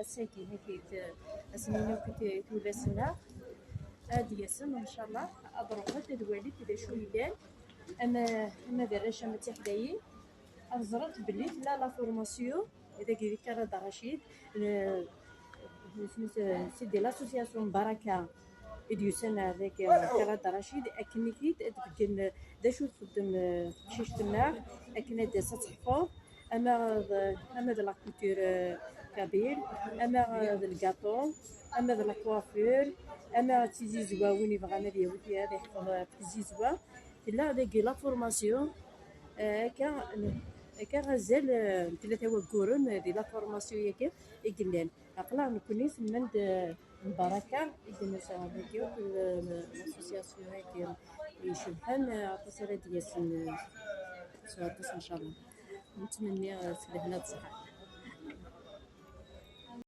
الساكن هكيت اسمينو كنت تولاسنا هادي ياسن ان شاء الله اضربها تدوالي كذا شو يدان اما دراش اما تحدايين ازرت بلي لا فورماسيون اذا كيف كان رشيد سيدي لاسوسياسيون بركه إديوسان هذاك كراد رشيد أكن كيد تبقن دا شو تخدم شيشتنا أكن دا تحفظ أما ذا لاكولتور كابيل أما ذا الكاطون أما ذا لاكوافور أما تيزي زوا وين يبغى أنا ديالو هذا يحفظ تيزي زوا لا هذاك لا فورماسيون كان غزال ثلاثة وكورن دي لا فورماسيون ياك يقلان عقلا نكوني ثمن البركة إذا هذاك الأسوسياسيون هاك يشبهن عطاسرة ديال سواتس إن شاء الله نتمنى سلهنا بصحة.